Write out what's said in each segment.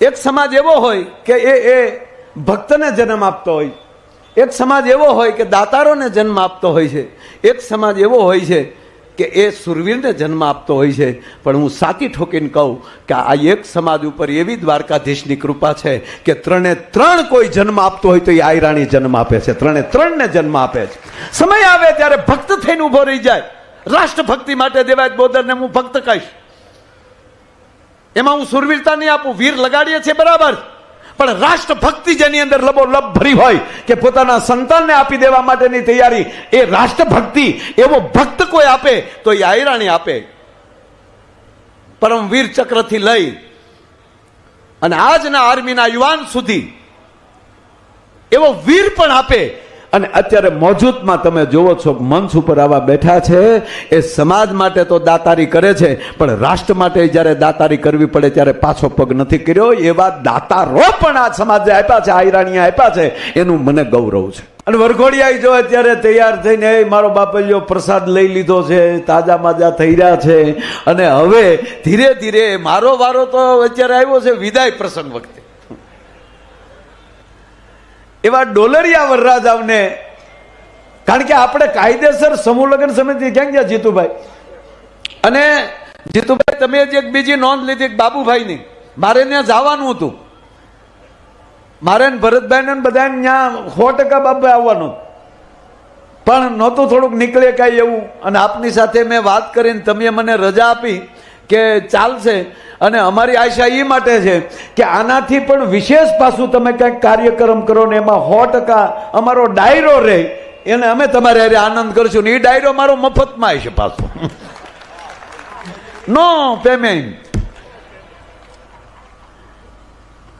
એક સમાજ એવો હોય કે એ ભક્તને જન્મ આપતો હોય, એક સમાજ એવો હોય કે દાતારોને જન્મ આપતો હોય છે, એક સમાજ એવો હોય છે કે એ સુરવીરને જન્મ આપતો હોય છે. પણ હું સાચી ઠોકીને કહું કે આ એક સમાજ ઉપર એવી દ્વારકાધીશની કૃપા છે કે ત્રણે ત્રણ કોઈ જન્મ આપતો હોય તો એ આયરાણી જન્મ આપે છે, ત્રણે ત્રણને જન્મ આપે છે. સમય આવે ત્યારે ભક્ત થઈને ઉભો રહી જાય. રાષ્ટ્રભક્તિ માટે દેવાય બોદરને હું ભક્ત કહીશ, એમાં હું સુરવીરતા નહીં આપું. વીર લગાડીએ છીએ બરાબર, પણ રાષ્ટ્રભક્તિ જેની અંદર લબોલબ ભરી હોય કે પોતાના સંતાનને આપી દેવા માટેની તૈયારી, એ રાષ્ટ્રભક્તિ એવો ભક્ત કોઈ આપે તો એ આયરાણી આપે. પરમવીર ચક્રથી લઈ અને આજના આર્મીના યુવાન સુધી એવો વીર પણ આપે. અને અત્યારે મોજૂદમાં તમે જોવો છો મંચ ઉપર આવા બેઠા છે, એ સમાજ માટે તો દાતારી કરે છે, પણ રાષ્ટ્ર માટે જ્યારે દાતારી કરવી પડે ત્યારે પાછો પગ નથી કર્યો. એવા દાતારો પણ આ સમાજે આપ્યા છે, આયરાણીએ આપ્યા છે, એનું મને ગૌરવ છે. અને વરઘોડિયા જો અત્યારે તૈયાર થઈને મારો બાપલિયો પ્રસાદ લઈ લીધો છે, તાજા માજા થઈ રહ્યા છે. અને હવે ધીરે ધીરે મારો વારો તો અત્યારે આવ્યો છે વિદાય પ્રસંગ વખતે. એવા ડોલરિયા વરરાજાઓને, કારણ કે આપણે કાયદેસર સમૂહ લગ્ન સમિતિ ક્યાં ગયા જીતુભાઈ? અને જીતુભાઈ તમે જ એક બીજી નોંધ લીધી બાબુભાઈની. મારે ત્યાં જવાનું હતું, મારે ભરતભાઈ ને બધા ત્યાં 100% બાબુભાઈ આવવાનું, પણ નહોતું, થોડુંક નીકળે કાંઈ એવું. અને આપની સાથે મેં વાત કરીને તમે મને રજા આપી કે ચાલશે. અને અમારી આશા એ માટે છે કે આનાથી પણ વિશેષ પાછું તમે કંઈક કાર્યક્રમ કરો ને એમાં 100% અમારો ડાયરો રહે, એને અમે તમારે આનંદ કરશું ને. એ ડાયરો મારો મફતમાં આવશે પાછો, નો પેમેન્ટ.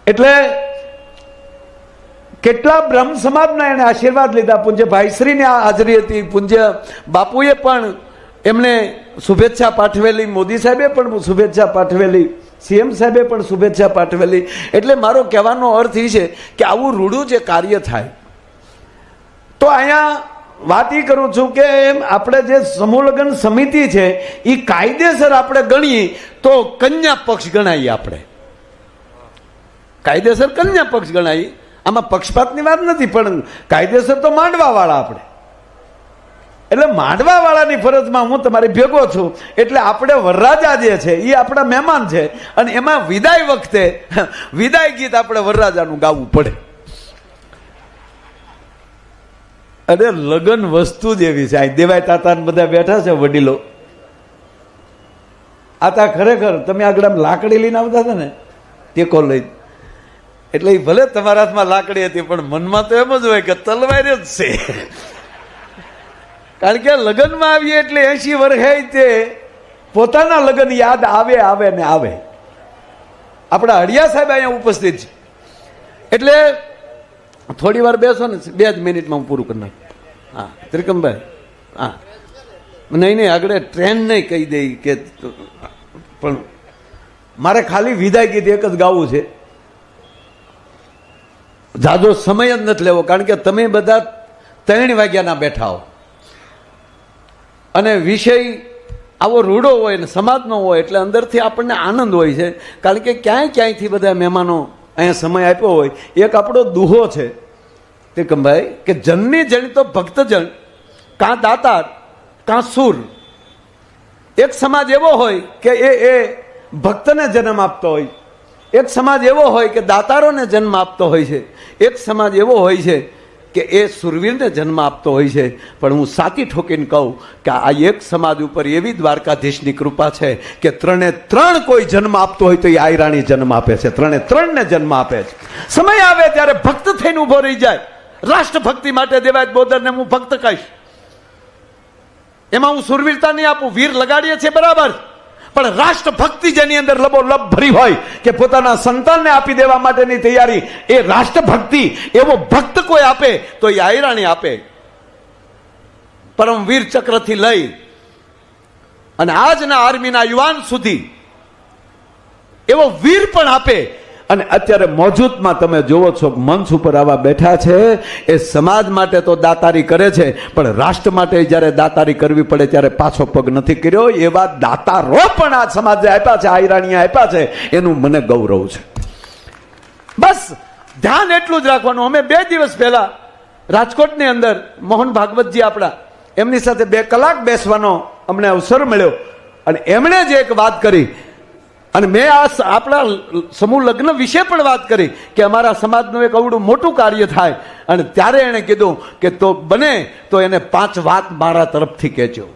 એટલે કેટલા બ્રહ્મ સમાજના એને આશીર્વાદ લીધા. પૂજ્ય ભાઈશ્રીની હાજરી હતી, પૂજ્ય બાપુએ પણ એમને શુભેચ્છા પાઠવેલી, મોદી સાહેબે પણ શુભેચ્છા પાઠવેલી, સીએમ સાહેબે પણ શુભેચ્છા પાઠવેલી. એટલે મારો કહેવાનો અર્થ એ છે કે આવું રૂડું જે કાર્ય થાય તો અહીંયા વાત એ કરું છું કે આપણે જે સમૂહ લગ્ન સમિતિ છે એ કાયદેસર આપણે ગણીએ તો કન્યા પક્ષ ગણાઈએ. આપણે કાયદેસર કન્યા પક્ષ ગણાઈએ, આમાં પક્ષપાતની વાત નથી, પણ કાયદેસર તો માંડવા વાળા આપણે. એટલે માંડવા વાળાની ફરજમાં હું તમારી ભેગો છું. એટલે આપણે વરરાજા જે છે એ આપણા મહેમાન છે, અને એમાં વિદાય વખતે વિદાય ગીત આપણે વરરાજાનું ગાવું પડે. અને લગ્ન વસ્તુ જ એવી છે. આ દેવાય તાતા બધા બેઠા છે વડીલો. આ તા ખરેખર તમે આગળ આમ લાકડી લઈને આવતા હતા ને, ટેકો લઈ, એટલે ભલે તમારા હાથમાં લાકડી હતી પણ મનમાં તો એમ જ હોય કે તલવાર જ છે. કારણ કે લગ્નમાં આવીએ એટલે 80 વર્ષે તે પોતાના લગ્ન યાદ આવે આવે ને આવે. આપણા હડિયા સાહેબ અહીંયા ઉપસ્થિત છે, એટલે થોડી વાર બેસો ને, 2 જ મિનિટમાં હું પૂરું કરી નાખું. હા ત્રિકમભાઈ, હા નહીં આગળ ટ્રેન નહીં કહી દઈ કે, પણ મારે ખાલી વિદાય ગીત એક જ ગાવું છે. જાજો સમય જ નથી લેવો, કારણ કે તમે બધા 3 વાગ્યાના બેઠા હો અને વિષય આવો રૂડો હોય ને સમાજનો હોય, એટલે અંદરથી આપણને આનંદ હોય છે. કારણ કે ક્યાંયથી બધા મહેમાનો અહીંયા સમય આપ્યો હોય. એક આપણો દુહો છે ત્રિકમભાઈ કે જનની જણ તો ભક્તજન, કાં દાતાર કાં સુર. એક સમાજ એવો હોય કે એ ભક્તને જન્મ આપતો હોય, એક સમાજ એવો હોય કે દાતારોને જન્મ આપતો હોય છે, એક સમાજ એવો હોય છે કે એ સુરવીરને જન્મ આપતો હોય છે. પણ હું સાચી ઠોકીને કહું કે આ એક સમાજ ઉપર એવી દ્વારકાધીશની કૃપા છે કે ત્રણે ત્રણ કોઈ જન્મ આપતો હોય તો એ આયરાણી જન્મ આપે છે, ત્રણે ત્રણને જન્મ આપે છે. સમય આવે ત્યારે ભક્ત થઈને ઉભો રહી જાય. રાષ્ટ્રભક્તિ માટે દેવાય બોદરને હું ભક્ત કહીશ, એમાં હું સુરવીરતા નહીં આપું. વીર લગાડીએ છીએ બરાબર, પણ રાષ્ટ્રભક્તિ જેની અંદર લબોલબ ભરી હોય કે પોતાના સંતાનને આપી દેવા માટેની તૈયારી, એ રાષ્ટ્રભક્તિ એવો ભક્ત કોઈ આપે તો એ આયરાણી આપે. પરમવીર ચક્રથી લઈ અને આજના આર્મીના યુવાન સુધી એવો વીર પણ આપે. અને અત્યારે મોજૂદમાં તમે જોવો છો મંચ ઉપર આવા બેઠા છે, એ સમાજ માટે તો દાતારી કરે છે, પણ રાષ્ટ્ર માટે જ્યારે દાતારી કરવી પડે ત્યારે પાછો પગ નથી કર્યો. એવા દાતારો પણ આ સમાજે આપ્યા છે, આયરાણીએ આપ્યા છે, એનું મને ગૌરવ છે. બસ ધ્યાન એટલું જ રાખવાનું. અમે 2 દિવસ પહેલા રાજકોટની અંદર મોહન ભાગવતજી આપણા, એમની સાથે 2 કલાક બેસવાનો અમને અવસર મળ્યો અને એમણે જે એક વાત કરી, અને મેં આપણા સમૂહ લગ્ન વિશે પણ વાત કરી કે અમારા સમાજનું એક અવડું મોટું કાર્ય થાય, અને ત્યારે એણે કીધું કે તો બને તો એને 5 વાત મારા તરફથી કહેજો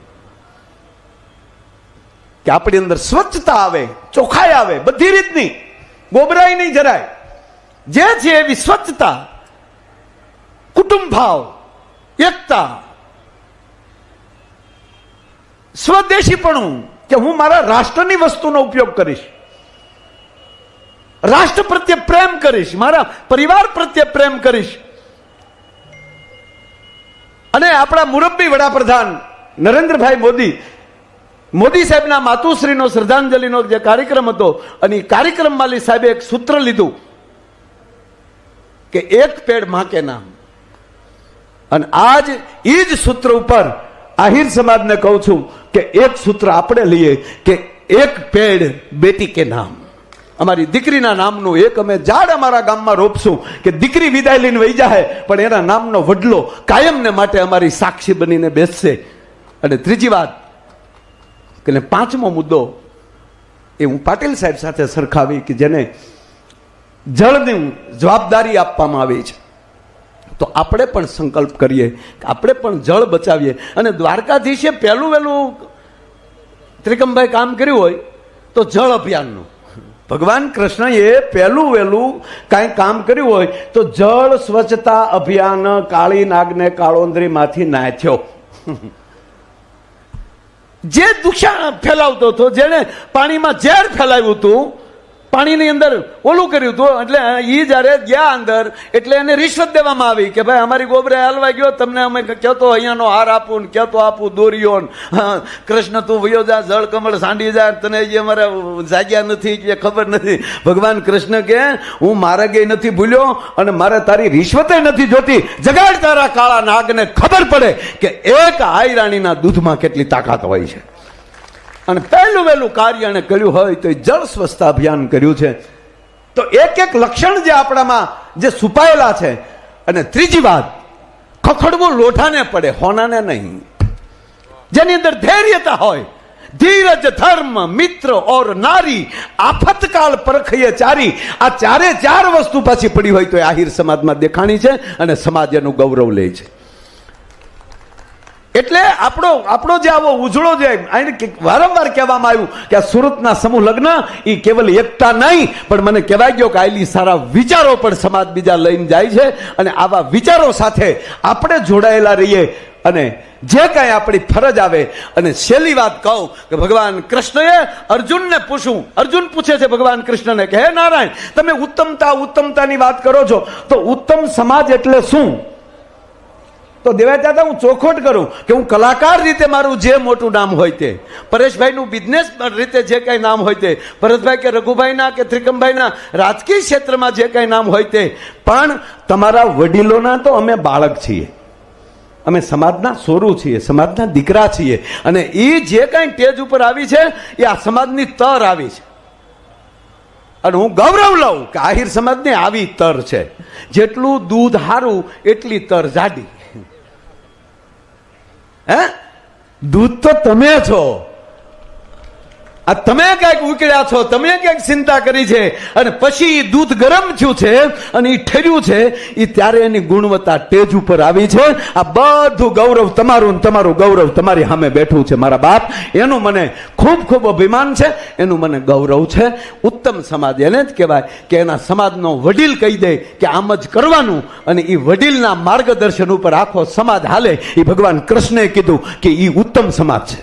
કે આપણી અંદર સ્વચ્છતા આવે, ચોખ્ખાઈ આવે, બધી રીતની ગોબરાઈ નહીં જરાય, જે છે એવી સ્વચ્છતા, કુટુંબ ભાવ, એકતા, સ્વદેશીપણું કે હું મારા રાષ્ટ્રની વસ્તુનો ઉપયોગ કરીશ, રાષ્ટ્ર પ્રત્યે પ્રેમ કરીશ, મારા પરિવાર પ્રત્યે પ્રેમ કરીશ. અને આપણા મુરબ્બી વડાપ્રધાન નરેન્દ્રભાઈ મોદી સાહેબના માતુશ્રીનો શ્રદ્ધાંજલિનો જે કાર્યક્રમ હતો, અને એ કાર્યક્રમમાં સાહેબે એક સૂત્ર લીધું કે એક પેડ માં કે નામ. અને આજ એ જ સૂત્ર ઉપર આહિર સમાજને કહું છું કે એક સૂત્ર આપણે લઈએ કે એક પેડ બેટી કે નામ. અમારી દીકરીના નામનું એક અમે ઝાડ અમારા ગામમાં રોપશું કે દીકરી વિદાય લઈને વહી જાય, પણ એના નામનો વડલો કાયમને માટે અમારી સાક્ષી બનીને બેસશે. અને ત્રીજી વાત કે 5મો મુદ્દો એ હું પાટીલ સાહેબ સાથે સરખાવી કે જેને જળની જવાબદારી આપવામાં આવી છે, તો આપણે પણ સંકલ્પ કરીએ કે આપણે પણ જળ બચાવીએ. અને દ્વારકાધીશે પહેલું વહેલું ત્રિકમભાઈ કામ કર્યું હોય તો જળ અભિયાનનું, ભગવાન કૃષ્ણએ પહેલું વહેલું કાંઈ કામ કર્યું હોય તો જળ સ્વચ્છતા અભિયાન કાળી નાગને કાળોંદરીમાંથી નાથ્યો. જે દૂષણ ફેલાવતો હતો, જેને પાણીમાં ઝેર ફેલાવ્યું હતું, પાણીની અંદર ઓલું કર્યું હતું, એટલે એ જયારે ગયા અંદર એટલે એને રિશ્વત દેવામાં આવી કે ભાઈ અમારી ગોબરે હાલવા ગયો, તમને અમે કહેતો અહીંયાનો હાર આપું ને કહેતો આપું દોરીઓ, કૃષ્ણ તું વયો જા, જળ કમળ સાંડી જા, તને જે અમારે જાગ્યા નથી કે ખબર નથી. ભગવાન કૃષ્ણ કે હું માર્ગે નથી ભૂલ્યો અને મારે તારી રિશ્વતે નથી જોતી, જગાડ તારા કાળા નાગને ખબર પડે કે એક આઈ રાણીના દૂધમાં કેટલી તાકાત હોય છે. અને પહેલું વહેલું કાર્ય એને કર્યું હોય તો જળ સ્વચ્છતા અભિયાન કર્યું છે. તો એક એક લક્ષણ જે આપણામાં જે છુપાયેલા છે. અને ત્રીજી વાત, ખખડવું લોઢાને પડે, હોનાને નહીં. જેની અંદર ધૈર્યતા હોય, ધીરજ, ધર્મ, મિત્ર ઓર નારી, આફતકાળ પરખીએ ચારી. આ 4 વસ્તુ પાછી પડી હોય તો આહિર સમાજમાં દેખાણી છે અને સમાજ એનું ગૌરવ લે છે. એટલે આપણો જે આવો ઉજળો જે વારંવાર કહેવામાં આવ્યું કે આ સુરતના સમૂહ લગ્ન એ કેવલ એકતા નહીં, પણ મને કહેવાય ગયો કે આટલી સારા વિચારો પણ સમાજ બીજા લઈને જાય છે. અને આવા વિચારો સાથે આપણે જોડાયેલા રહીએ અને જે કાંઈ આપણી ફરજ આવે. અને છેલ્લી વાત કહું કે ભગવાન કૃષ્ણએ અર્જુનને પૂછ્યું, અર્જુન પૂછે છે ભગવાન કૃષ્ણને કે હે નારાયણ, તમે ઉત્તમતાની વાત કરો છો, તો ઉત્તમ સમાજ એટલે શું? તો દેવાય દાદા હું ચોખવટ કરું કે હું કલાકાર રીતે મારું જે મોટું નામ હોય તે, પરેશભાઈનું બિઝનેસ રીતે જે કાંઈ નામ હોય તે, ભરતભાઈ કે રઘુભાઈના કે ત્રિકમભાઈના રાજકીય ક્ષેત્રમાં જે કાંઈ નામ હોય તે, પણ તમારા વડીલોના તો અમે બાળક છીએ, અમે સમાજના સોરું છીએ, સમાજના દીકરા છીએ. અને એ જે કાંઈ ટેજ ઉપર આવી છે એ આ સમાજની તર આવી છે. અને હું ગૌરવ લઉં કે આહિર સમાજની આવી તર છે. જેટલું દૂધ હારું એટલી તર જાડી. હે, દૂધ તો તમે છો, આ તમે કઈક ઉકળ્યા છો, તમે કઈક ચિંતા કરી છે, અને પછી દૂધ ગરમ થયું છે અને એ ઠર્યું છે, એ ત્યારે એની ગુણવત્તા ટેજ ઉપર આવી છે. આ બધું ગૌરવ તમારું, તમારું ગૌરવ તમારી સામે બેઠું છે મારા બાપ. એનું મને ખૂબ ખૂબ અભિમાન છે, એનું મને ગૌરવ છે. ઉત્તમ સમાજ એને જ કહેવાય કે એના સમાજનો વડીલ કહી દે કે આમ જ કરવાનું, અને એ વડીલના માર્ગદર્શન ઉપર આખો સમાજ હાલે. એ ભગવાન કૃષ્ણે કીધું કે એ ઉત્તમ સમાજ છે.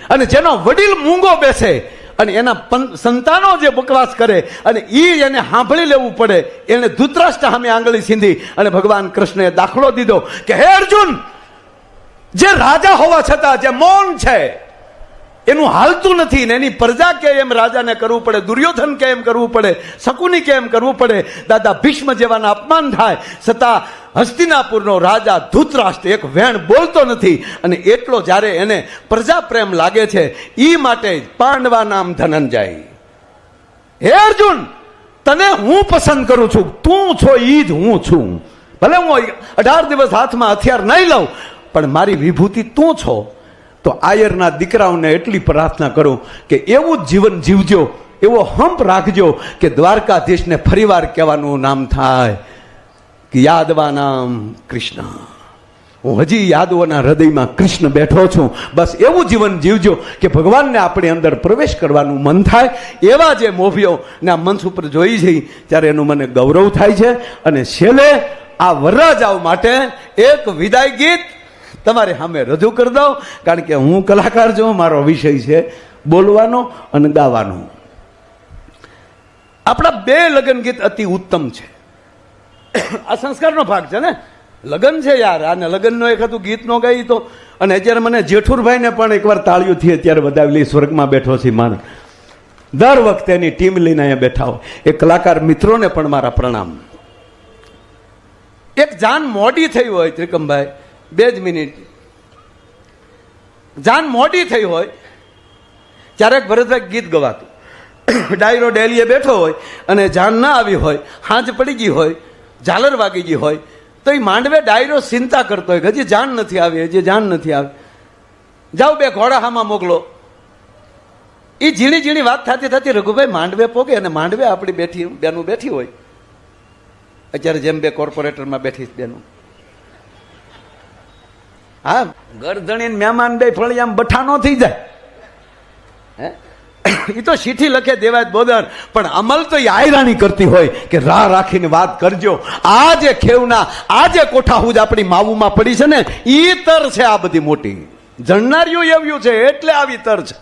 અને જેનો વડીલ મૂંગો બેસે અને એના સંતાનો જે બકવાસ કરે અને એને સાંભળી લેવું પડે, એને ધૃતરાષ્ટ્ર સામે આંગળી સીંધી અને ભગવાન કૃષ્ણએ દાખલો દીધો કે હે અર્જુન, જે રાજા હોવા છતાં જે મૌન છે એનું હાલતું નથી ને એની પ્રજા કે એમ રાજાને કરવું પડે, દુર્યોધન કે એમ કરવું પડે, શકુની કે એમ કરવું પડે, દાદા ભીષ્મ જેવાના અપમાન થાય છતાં હસ્તિનાપુરનો રાજા ધૃતરાષ્ટ્ર એક વેણ બોલતો નથી. અને એટલો જ્યારે એને પ્રજા પ્રેમ લાગે છે એ માટે પાંડવા નામ ધનંજય. હે અર્જુન, તને હું પસંદ કરું છું, તું છો ઈ જ હું છું. ભલે હું 18 દિવસ હાથમાં હથિયાર નહીં લઉં, પણ મારી વિભૂતિ તું છો. તો આયરના દીકરાઓને એટલી પ્રાર્થના કરું કે એવું જ જીવન જીવજો, એવો હંપ રાખજો કે દ્વારકાધીશને ફરીવાર કહેવાનું નામ થાય કે યાદવા નામ કૃષ્ણ. હું હજી યાદવોના હૃદયમાં કૃષ્ણ બેઠો છું. બસ એવું જીવન જીવજો કે ભગવાનને આપણી અંદર પ્રવેશ કરવાનું મન થાય. એવા જે મોભીઓના મંચ ઉપર જોઈ જઈ ત્યારે એનું મને ગૌરવ થાય છે. અને છેલ્લે આ વરરાજાઓ માટે એક વિદાય ગીત તમારે સામે રજૂ કરી દઉં, કારણ કે હું કલાકાર છું, મારો વિષય છે બોલવાનો અને ગાવાનો. આપણા 2 લગ્ન ગીત અતિ ઉત્તમ છે. આ સંસ્કારનો ભાગ છે ને, લગ્ન છે યાર, આને લગ્નનો એકાદું ગીત નો ગાઈ તો. અને અત્યારે મને જેઠુરભાઈને પણ એકવાર તાળીઓથી અત્યારે વધાવી સ્વર્ગમાં બેઠો છે માણસ. દર વખતે એની ટીમ લઈને અહીંયા બેઠા હોય એ કલાકાર મિત્રોને પણ મારા પ્રણામ. એક જાન મોડી થઈ હોય ત્રિકમભાઈ, 2 જ મિનિટ, જાન મોડી થઈ હોય ત્યારે ભરતભાઈ ગીત ગવાતું. ડાયરો ડેલીએ બેઠો હોય અને જાન ના આવી હોય, હાંજ પડી ગઈ હોય, ઝાલર વાગી ગઈ હોય, તો એ માંડવે ડાયરો ચિંતા કરતો હોય કે હજી જાન નથી આવી, હજી જાન નથી આવી. જાઓ 2 ઘોડા હામાં મોકલો. એ ઝીણી ઝીણી વાત થતી થતી રઘુભાઈ માંડવે પોગે, અને માંડવે આપણી બેનું બેઠી હોય અત્યારે જેમ 2 કોર્પોરેટરમાં બેઠી બેનું. હા, ગરધણી મહેમાન 2 ફળી આમ બઠા નો થઈ જાય. હે, એ તો ચીઠી લખે દેવાય બોદર, પણ અમલ તો એ આયરાણી કરતી હોય કે રાહ રાખીને વાત કરજો. આ જે ખેવના, આ જે કોઠાહૂજ આપણી માવુમાં પડી છે ને, ઈ તર છે આ બધી મોટી. જણનાર્યું એવું છે એટલે આવી તર છે.